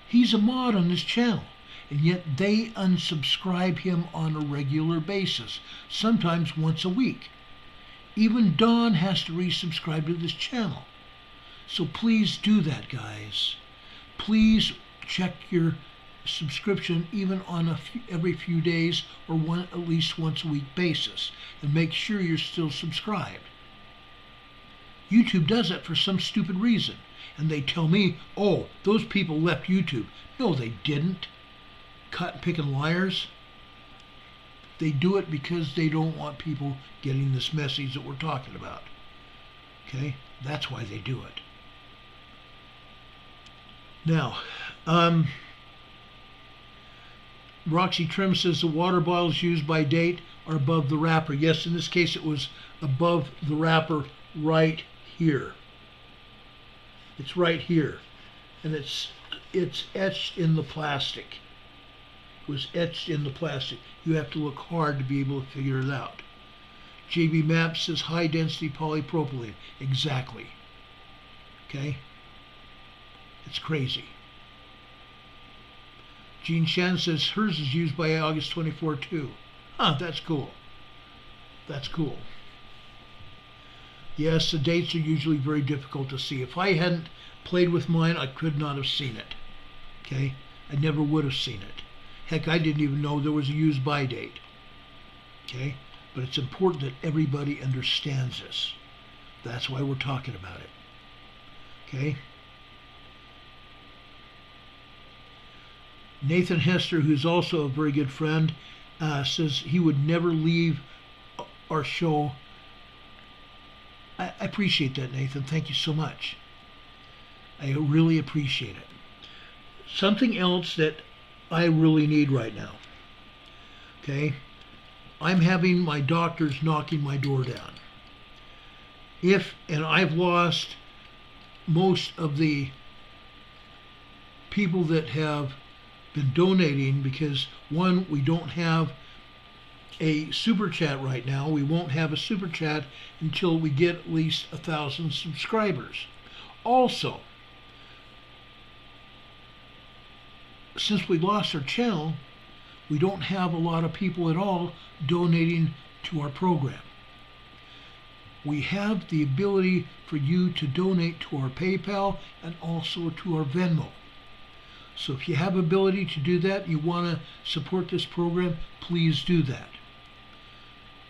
He's a mod on this channel, and yet they unsubscribe him on a regular basis, sometimes once a week. Even Don has to resubscribe to this channel. So please do that, guys. Please check your subscription even on every few days or at least once a week basis, and make sure you're still subscribed. YouTube does that for some stupid reason, and they tell me, oh, those people left YouTube. No, they didn't. Cotton-picking liars. They do it because they don't want people getting this message that we're talking about. Okay? That's why they do it. Now, Roxy Trim says the water bottles used by date are above the wrapper. Yes, in this case it was above the wrapper right here. It's right here. And it's etched in the plastic. It was etched in the plastic. You have to look hard to be able to figure it out. JB Map says high density polypropylene. Exactly. Okay? It's crazy. Jean Shan says hers is used by August 24 too. Huh, that's cool. That's cool. Yes, the dates are usually very difficult to see. If I hadn't played with mine, I could not have seen it. Okay? I never would have seen it. Heck, I didn't even know there was a use by date. Okay? But it's important that everybody understands this. That's why we're talking about it. Okay? Nathan Hester, who's also a very good friend, says he would never leave our show. I appreciate that, Nathan. Thank you so much. I really appreciate it. Something else that I really need right now. Okay? I'm having my doctors knocking my door down. And I've lost most of the people that have been donating because, one, we don't have a super chat right now. We won't have a super chat until we get at least 1,000 subscribers. Also, since we lost our channel, we don't have a lot of people at all donating to our program. We have the ability for you to donate to our PayPal and also to our Venmo. So if you have ability to do that, you want to support this program, please do that.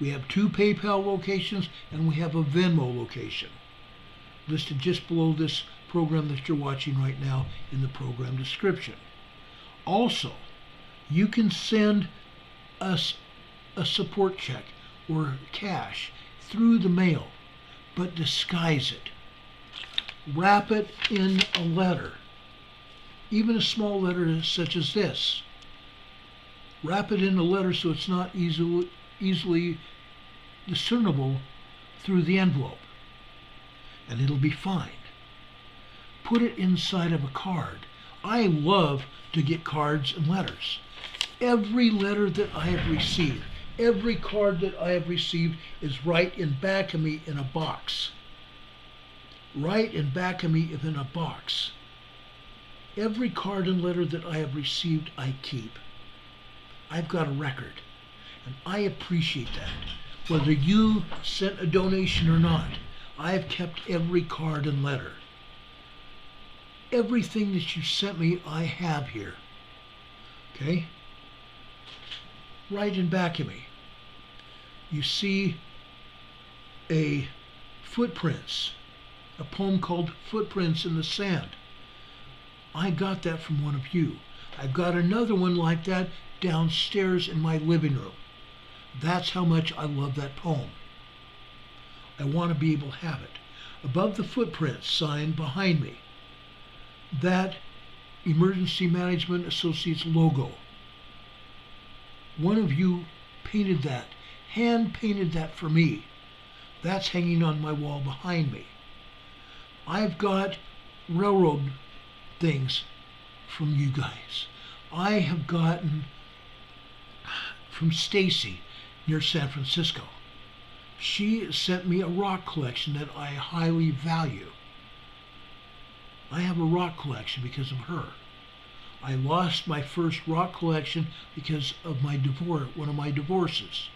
We have 2 PayPal locations and we have a Venmo location listed just below this program that you're watching right now in the program description. Also, you can send us a support check or cash through the mail, but disguise it. Wrap it in a letter. Even a small letter such as this. Wrap it in a letter so it's not easily discernible through the envelope, and it'll be fine. Put it inside of a card I love to get cards and letters. Every letter that I have received, every card that I have received is right in back of me in a box. Right in back of me in a box. Every card and letter that I have received, I keep. I've got a record, and I appreciate that. Whether you sent a donation or not, I have kept every card and letter. Everything that you sent me, I have here. Okay? Right in back of me. You see a footprints, a poem called Footprints in the Sand. I got that from one of you. I've got another one like that downstairs in my living room. That's how much I love that poem. I want to be able to have it. Above the footprints sign behind me, that Emergency Management Associates logo. One of you painted that, hand painted that for me. That's hanging on my wall behind me. I've got railroad things from you guys. I have gotten from Stacy near San Francisco. She sent me a rock collection that I highly value. I have a rock collection because of her. I lost my first rock collection because of my divorce, one of my divorces.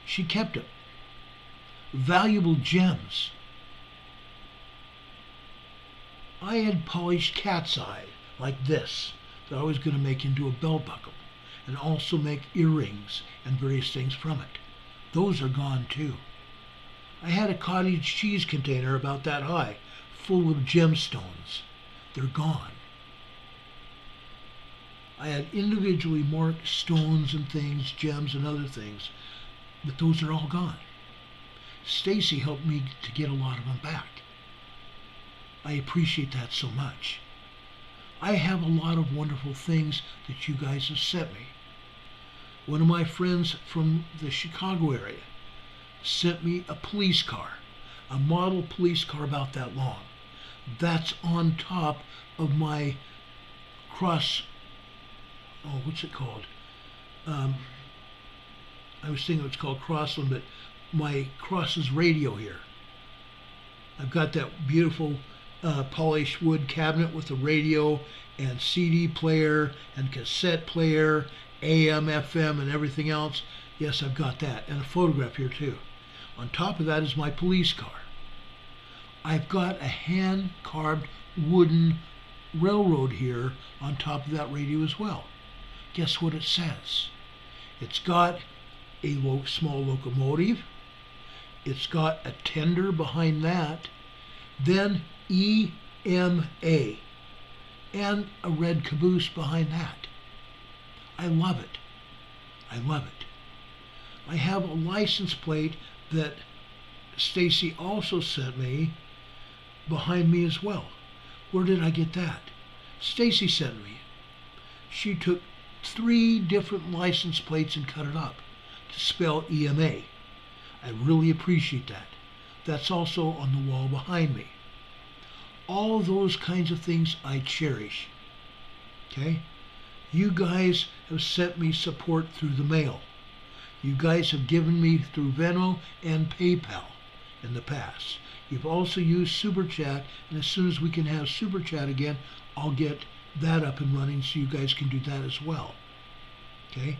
She kept it. Valuable gems. I had polished cat's eye like this that I was going to make into a belt buckle and also make earrings and various things from it. Those are gone too. I had a cottage cheese container about that high full of gemstones. They're gone. I had individually marked stones and things, gems and other things, but those are all gone. Stacy helped me to get a lot of them back. I appreciate that so much. I have a lot of wonderful things that you guys have sent me. One of my friends from the Chicago area sent me a police car, a model police car about that long. That's on top of my what's it called? I was thinking it's called Crossland, but my Cross's radio here. I've got that beautiful polished wood cabinet with the radio and CD player and cassette player, AM, FM, and everything else. Yes, I've got that, and a photograph here too. On top of that is my police car. I've got a hand-carved wooden railroad here on top of that radio as well. Guess what it says? It's got a small locomotive. It's got a tender behind that. Then EMA and a red caboose behind that. I love it. I love it. I have a license plate that Stacy also sent me behind me as well. Where did I get that? Stacy sent me. She took 3 different license plates and cut it up to spell EMA. I really appreciate that. That's also on the wall behind me. All those kinds of things I cherish. Okay? You guys have sent me support through the mail. You guys have given me through Venmo and PayPal in the past. You've also used Super Chat, and as soon as we can have Super Chat again, I'll get that up and running so you guys can do that as well. Okay?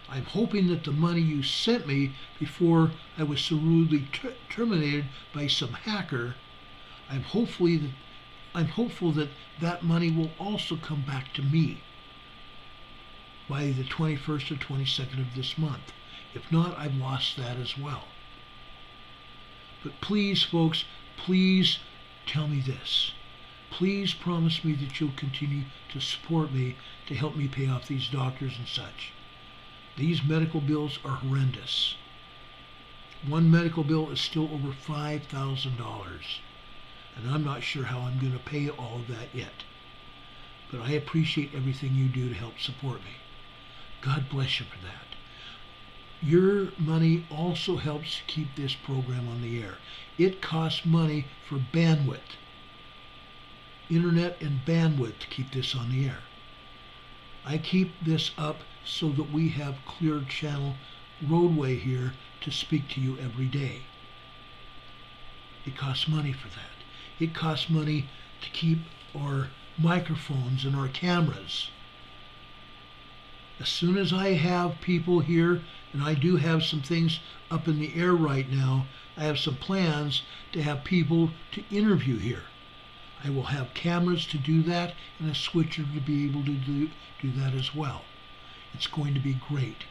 I'm hoping that the money you sent me before I was so rudely terminated by some hacker, I'm hopeful that that money will also come back to me by the 21st or 22nd of this month. If not, I've lost that as well. But please, folks, please tell me this. Please promise me that you'll continue to support me to help me pay off these doctors and such. These medical bills are horrendous. One medical bill is still over $5,000, and I'm not sure how I'm going to pay all of that yet. But I appreciate everything you do to help support me. God bless you for that. Your money also helps keep this program on the air. It costs money for bandwidth. internet and bandwidth to keep this on the air. I keep this up so that we have clear channel roadway here to speak to you every day. It costs money for that. It costs money to keep our microphones and our cameras. As soon as I have people here, and I do have some things up in the air right now, I have some plans to have people to interview here. I will have cameras to do that and a switcher to be able to do that as well. It's going to be great.